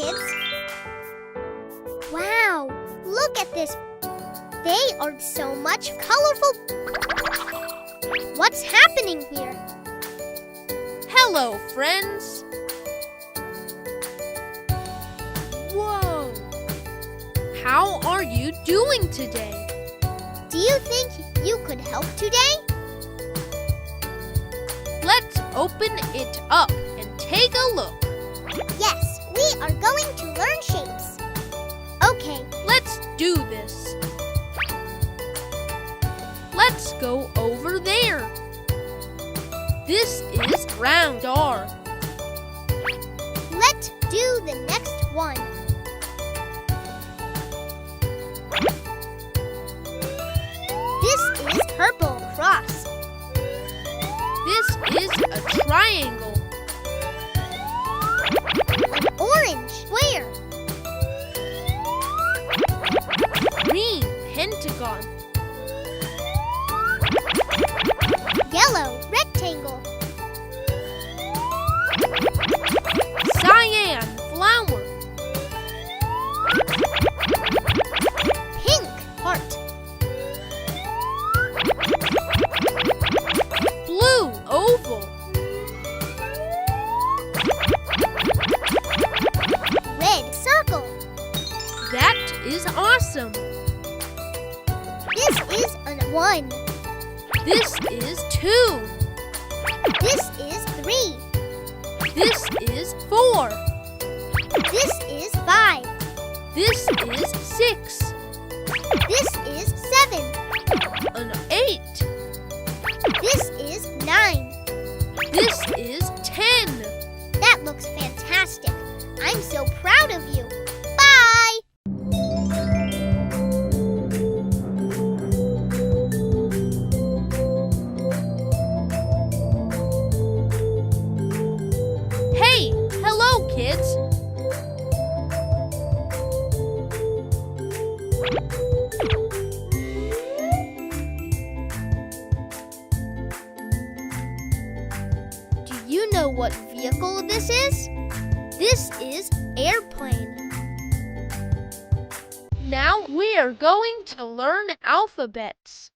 kids. Wow, look at this. They are so much colorful. What's happening here? Hello, friends. Whoa! How are you doing today? Do you think you could help today? Let's open it up and take a look. Yes, we are going to learn shapes. Okay. Let's do this. Let's go over there. This is round R. Let's do the next one. This is purple cross. This is a triangle. An orange square. Green pentagon. Yellow rectangle. Cyan flower. Pink heart. Blue oval. Red circle. That is awesome. This is a 1. This is 2. This is 3. This is 4. This is 5. This is 6. This is 7. An 8. This is 9. This is 10. That looks fantastic. I'm so proud of you. Bye! Hey, hello, kids. Do you know what vehicle this is? This is airplane. Now we are going to learn alphabets.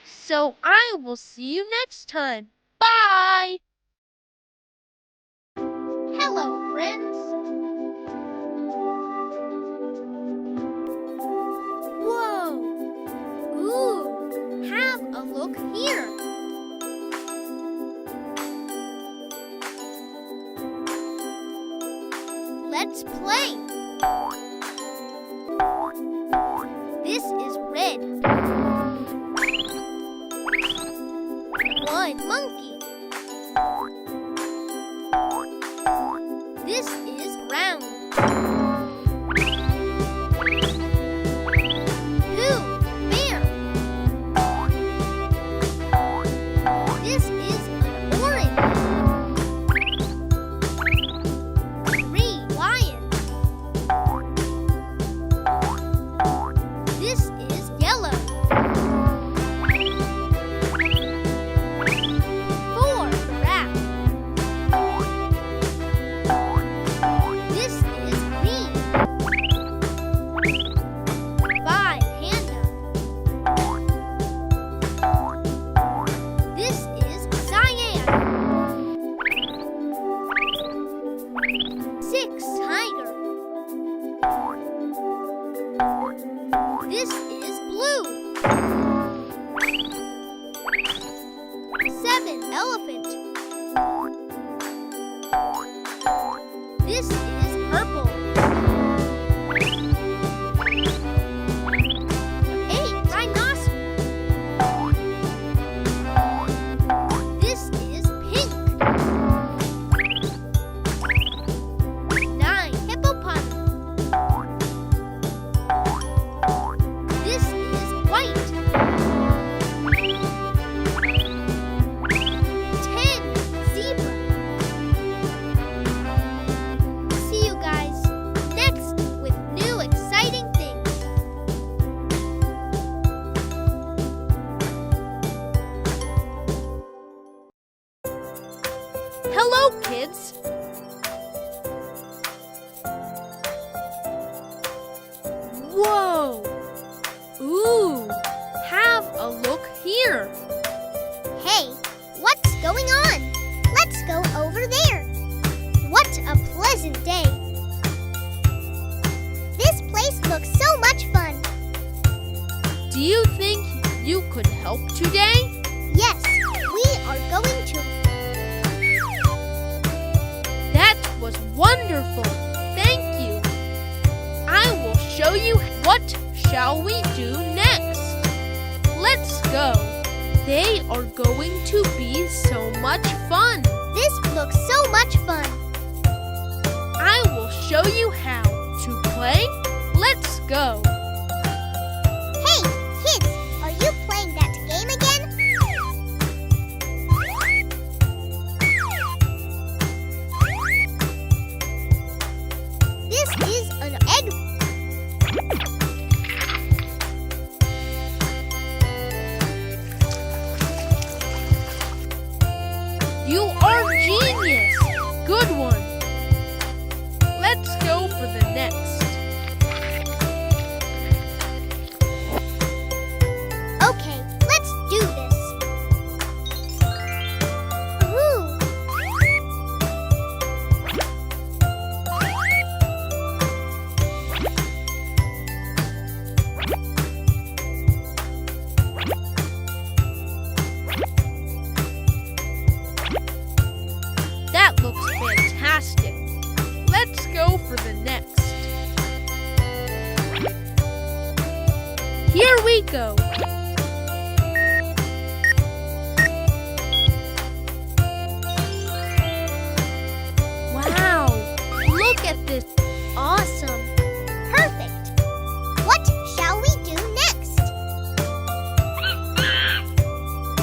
So I will see you next time. Bye! Hello, friends. Whoa! Ooh, have a look here. Let's play. This is red. One monkey. This is round. Two bear. This is an orange. Three lion. This is yellow. Four giraffe. This is green. Five panda. This is cyan. Six tiger. This is blue. Seven elephant. This is purple. Eight rhino. Hello, kids. Whoa! Ooh! Have a look here. Hey, what's going on? Let's go over there. What a pleasant day. This place looks so much fun. Do you think you could help today? Yes, we are going to. That was wonderful. Thank you. I will show you what shall we do next. Let's go. They are going to be so much fun. This looks so much fun. I will show you how to play. Let's go. Hey, kids, are you playing that game again? This is an egg. You are genius. Good one. Let's go for the next. Okay, let's do this. Ooh. That looks fantastic. Let's go for the next. Here we go. Wow, look at this. Awesome. Perfect. What shall we do next?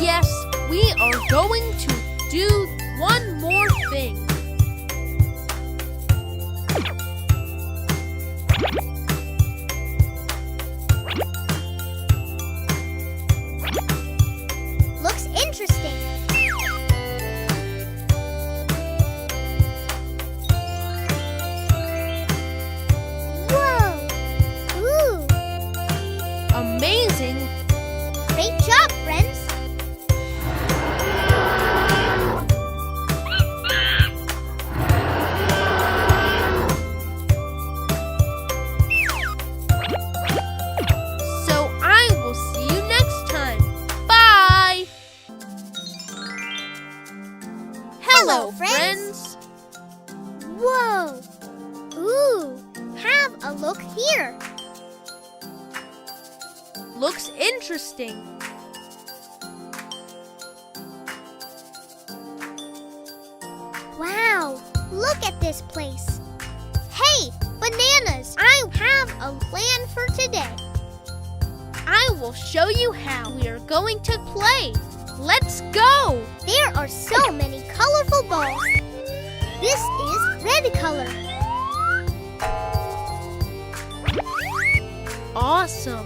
Yes, we are going to do one more thing. Looks interesting. Whoa! Ooh! Amazing. Great job, friends! So I will see you next time. Bye. Hello, friends. Whoa! Ooh! Have a look here. Looks interesting. Wow! Look at this place. Hey, bananas! I have a plan for today. I will show you how we are going to play. Let's go. There are so many colorful balls. This is red color. Awesome.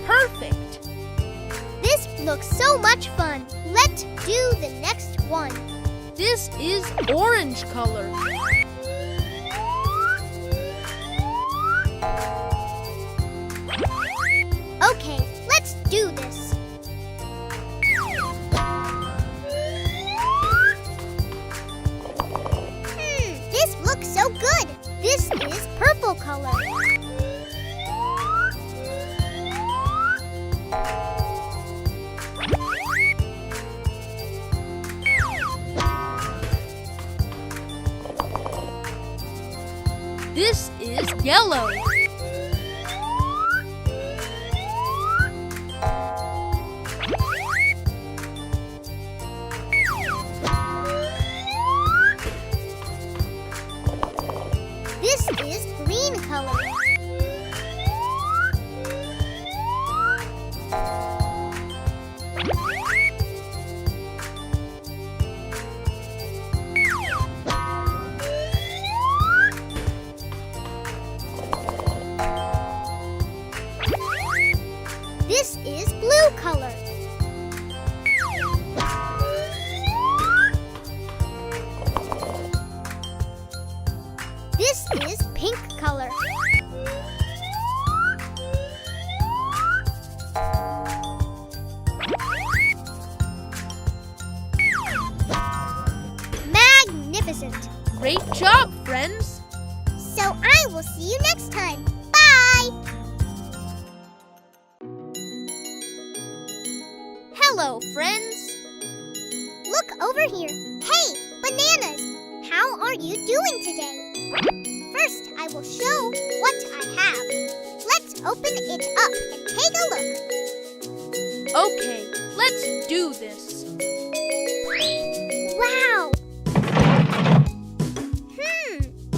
Perfect. This looks so much fun. Let's do the next one. This is orange color. Okay, let's do this. This looks so good. This is purple color. This is yellow. This is green color. magnificent! Great job, friends! So I will see you next time. Bye! Hello, friends! Look over here. Hey, bananas! How are you doing today? First, I will show what I have. Let's open it up and take a look. Okay, let's do this. Wow!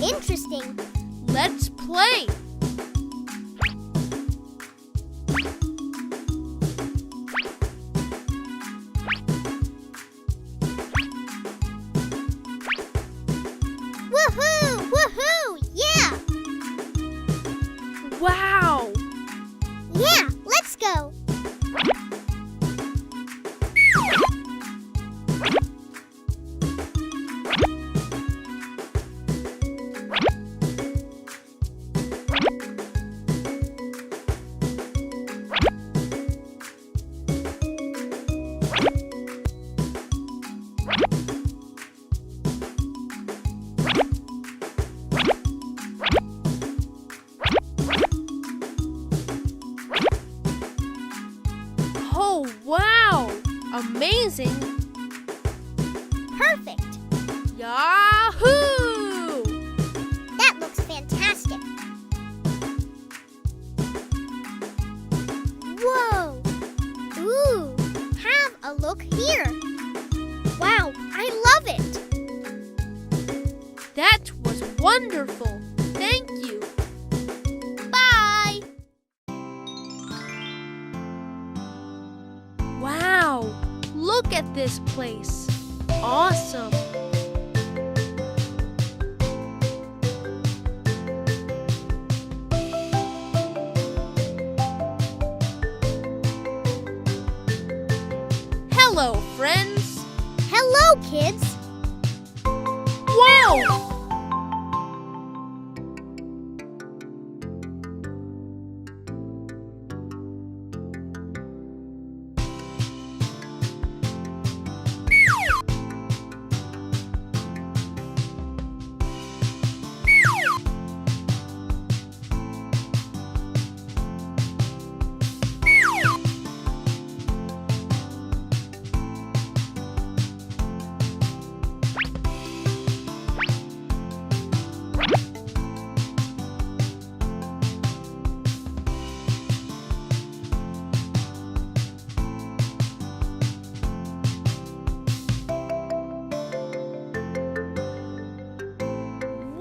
Interesting. Let's play. Woohoo! Woohoo! Yeah! Wow! Yeah, let's go. Oh, wow! Amazing! Perfect. Yahoo! That looks fantastic. Whoa! Ooh! Have a look here. Wow, I love it. That was wonderful! Thank you! Bye! Wow! Look at this place! Awesome! Hello, friends! Hello, kids. Whoa!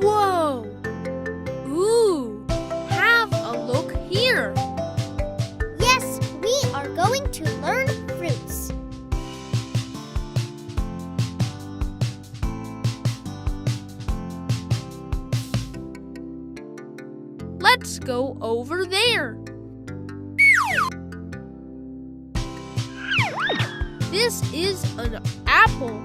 Whoa! Ooh! Have a look here! Yes, we are going to learn fruits. Let's go over there. This is an apple.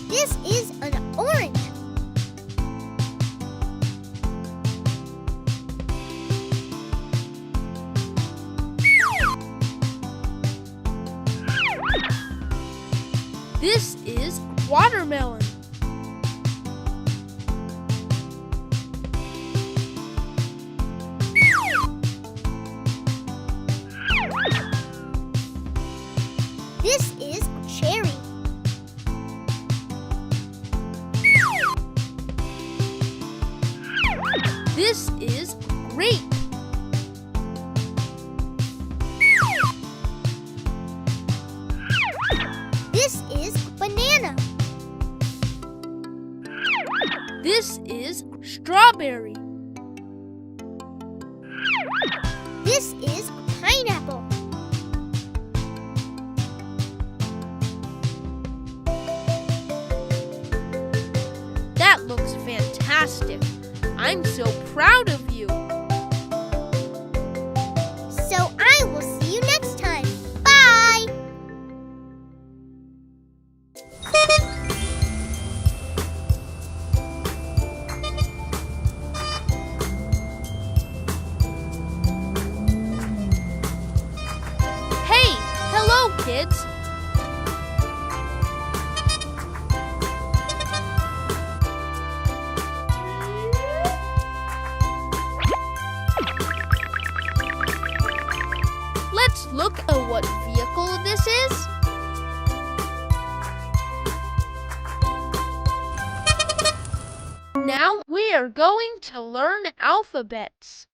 This is an orange. This is watermelon. This is cherry. This is grape. This is banana. This is strawberry. This is pineapple. That looks fantastic. I'm so proud of you. So I will see you next time. Bye! Now we are going to learn alphabets.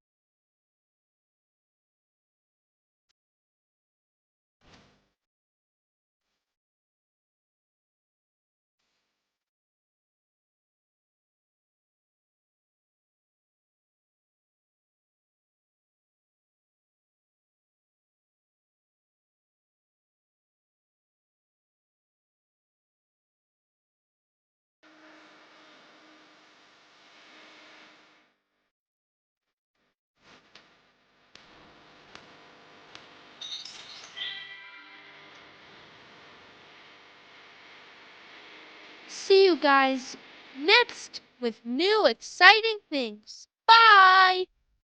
See you guys next with new exciting things. Bye!